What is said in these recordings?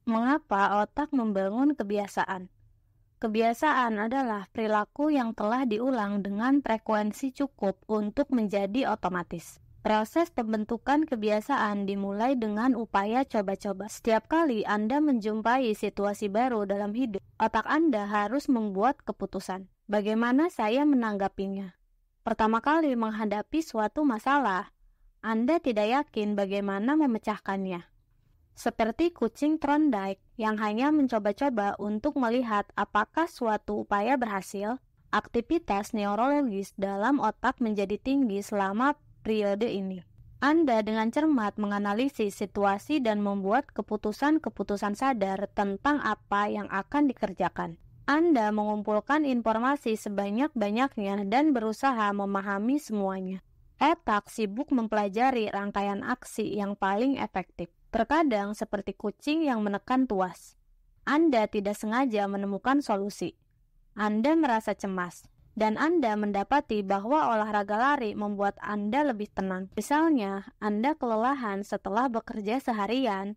Mengapa otak membangun kebiasaan? Kebiasaan adalah perilaku yang telah diulang dengan frekuensi cukup untuk menjadi otomatis. Proses pembentukan kebiasaan dimulai dengan upaya coba-coba. Setiap kali Anda menjumpai situasi baru dalam hidup, otak Anda harus membuat keputusan. Bagaimana saya menanggapinya? Pertama kali menghadapi suatu masalah, Anda tidak yakin bagaimana memecahkannya. Seperti kucing Trondheim yang hanya mencoba-coba untuk melihat apakah suatu upaya berhasil, aktivitas neurologis dalam otak menjadi tinggi selama periode ini. Anda dengan cermat menganalisis situasi dan membuat keputusan-keputusan sadar tentang apa yang akan dikerjakan. Anda mengumpulkan informasi sebanyak-banyaknya dan berusaha memahami semuanya. Otak sibuk mempelajari rangkaian aksi yang paling efektif. Terkadang seperti kucing yang menekan tuas. Anda tidak sengaja menemukan solusi. Anda merasa cemas, dan Anda mendapati bahwa olahraga lari membuat Anda lebih tenang. Misalnya, Anda kelelahan setelah bekerja seharian,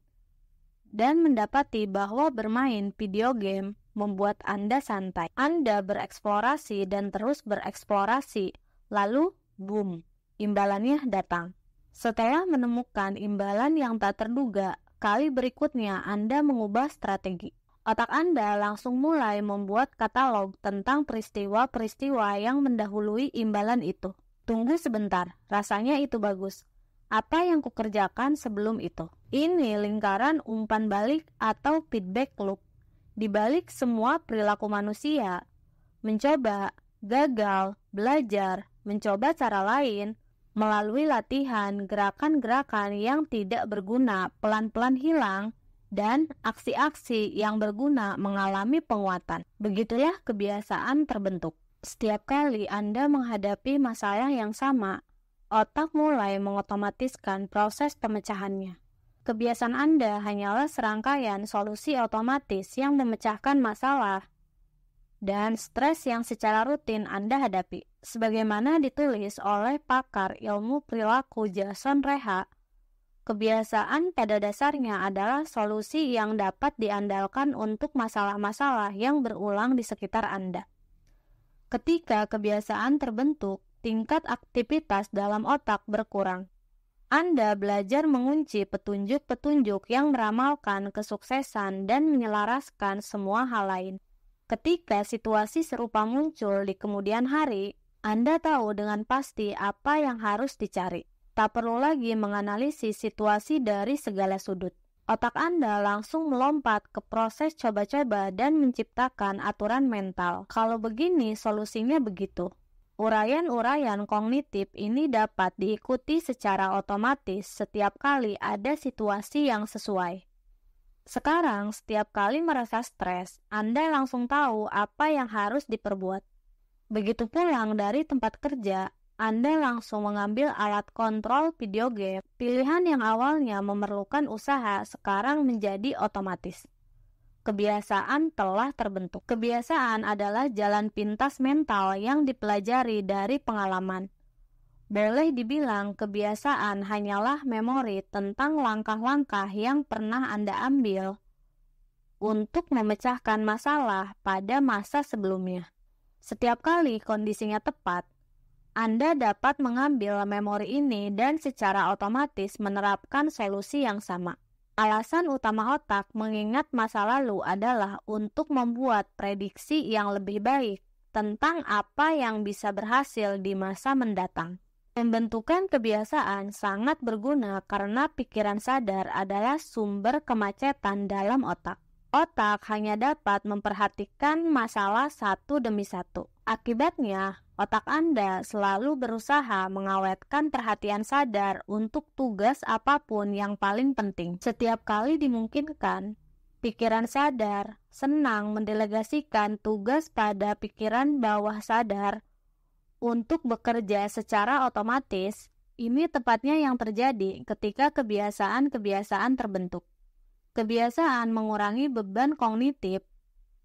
dan mendapati bahwa bermain video game membuat Anda santai. Anda bereksplorasi dan terus bereksplorasi, lalu, boom, imbalannya datang. Setelah menemukan imbalan yang tak terduga, kali berikutnya Anda mengubah strategi. Otak Anda langsung mulai membuat katalog tentang peristiwa-peristiwa yang mendahului imbalan itu. Tunggu sebentar, rasanya itu bagus. Apa yang kukerjakan sebelum itu? Ini lingkaran umpan balik atau feedback loop. Di balik semua perilaku manusia, mencoba, gagal, belajar, mencoba cara lain, melalui latihan, gerakan-gerakan yang tidak berguna pelan-pelan hilang, dan aksi-aksi yang berguna mengalami penguatan. Begitulah kebiasaan terbentuk. Setiap kali Anda menghadapi masalah yang sama, otak mulai mengotomatiskan proses pemecahannya. Kebiasaan Anda hanyalah serangkaian solusi otomatis yang memecahkan masalah dan stres yang secara rutin Anda hadapi. Sebagaimana ditulis oleh pakar ilmu perilaku Jason Reha, kebiasaan pada dasarnya adalah solusi yang dapat diandalkan untuk masalah-masalah yang berulang di sekitar Anda. Ketika kebiasaan terbentuk, tingkat aktivitas dalam otak berkurang. Anda belajar mengunci petunjuk-petunjuk yang meramalkan kesuksesan dan menyelaraskan semua hal lain. Ketika situasi serupa muncul di kemudian hari, Anda tahu dengan pasti apa yang harus dicari. Tak perlu lagi menganalisis situasi dari segala sudut. Otak Anda langsung melompat ke proses coba-coba dan menciptakan aturan mental. Kalau begini, solusinya begitu. Uraian-uraian kognitif ini dapat diikuti secara otomatis setiap kali ada situasi yang sesuai. Sekarang, setiap kali merasa stres, Anda langsung tahu apa yang harus diperbuat. Begitu pulang dari tempat kerja, Anda langsung mengambil alat kontrol video game. Pilihan yang awalnya memerlukan usaha sekarang menjadi otomatis. Kebiasaan telah terbentuk. Kebiasaan adalah jalan pintas mental yang dipelajari dari pengalaman. Boleh dibilang kebiasaan hanyalah memori tentang langkah-langkah yang pernah Anda ambil untuk memecahkan masalah pada masa sebelumnya. Setiap kali kondisinya tepat, Anda dapat mengambil memori ini dan secara otomatis menerapkan solusi yang sama. Alasan utama otak mengingat masa lalu adalah untuk membuat prediksi yang lebih baik tentang apa yang bisa berhasil di masa mendatang. Pembentukan kebiasaan sangat berguna karena pikiran sadar adalah sumber kemacetan dalam otak. Otak hanya dapat memperhatikan masalah satu demi satu. Akibatnya, otak Anda selalu berusaha mengawetkan perhatian sadar untuk tugas apapun yang paling penting. Setiap kali dimungkinkan, pikiran sadar senang mendelegasikan tugas pada pikiran bawah sadar untuk bekerja secara otomatis. Ini tepatnya yang terjadi ketika kebiasaan-kebiasaan terbentuk. Kebiasaan mengurangi beban kognitif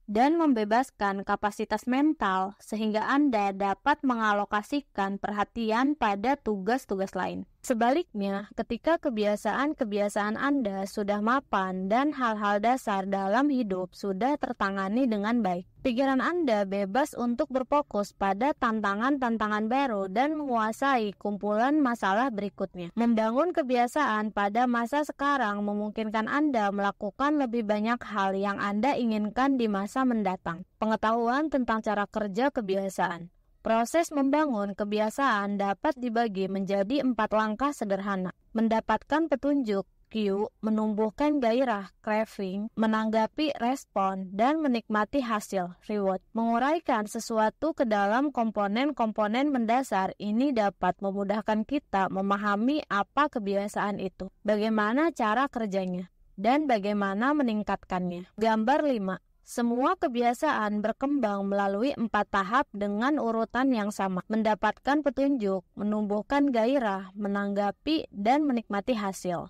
dan membebaskan kapasitas mental sehingga Anda dapat mengalokasikan perhatian pada tugas-tugas lain. Sebaliknya, ketika kebiasaan-kebiasaan Anda sudah mapan dan hal-hal dasar dalam hidup sudah tertangani dengan baik, pikiran Anda bebas untuk berfokus pada tantangan-tantangan baru dan menguasai kumpulan masalah berikutnya. Membangun kebiasaan pada masa sekarang memungkinkan Anda melakukan lebih banyak hal yang Anda inginkan di masa mendatang. Pengetahuan tentang cara kerja kebiasaan. Proses membangun kebiasaan dapat dibagi menjadi 4 langkah sederhana. Mendapatkan petunjuk, cue, menumbuhkan gairah, craving, menanggapi respon, dan menikmati hasil, reward. Menguraikan sesuatu ke dalam komponen-komponen mendasar ini dapat memudahkan kita memahami apa kebiasaan itu, bagaimana cara kerjanya, dan bagaimana meningkatkannya. Gambar 5. Semua kebiasaan berkembang melalui 4 tahap dengan urutan yang sama. Mendapatkan petunjuk, menumbuhkan gairah, menanggapi, dan menikmati hasil.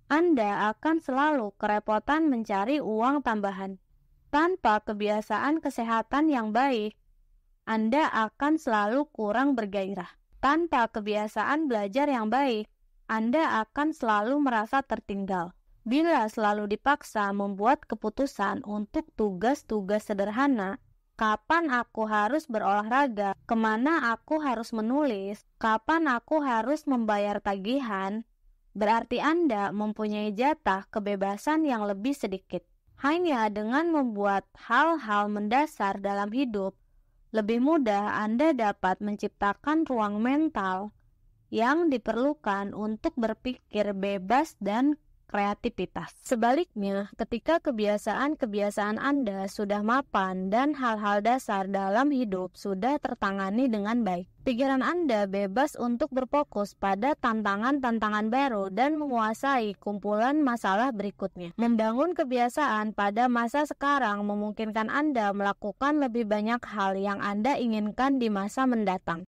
Anda akan selalu kerepotan mencari uang tambahan. Tanpa kebiasaan kesehatan yang baik, Anda akan selalu kurang bergairah. Tanpa kebiasaan belajar yang baik, Anda akan selalu merasa tertinggal. Bila selalu dipaksa membuat keputusan untuk tugas-tugas sederhana, kapan aku harus berolahraga, kemana aku harus menulis, kapan aku harus membayar tagihan, berarti Anda mempunyai jatah kebebasan yang lebih sedikit. Hanya dengan membuat hal-hal mendasar dalam hidup, lebih mudah Anda dapat menciptakan ruang mental yang diperlukan untuk berpikir bebas dan kreativitas. Sebaliknya, ketika kebiasaan-kebiasaan Anda sudah mapan dan hal-hal dasar dalam hidup sudah tertangani dengan baik, pikiran Anda bebas untuk berfokus pada tantangan-tantangan baru dan menguasai kumpulan masalah berikutnya. Membangun kebiasaan pada masa sekarang memungkinkan Anda melakukan lebih banyak hal yang Anda inginkan di masa mendatang.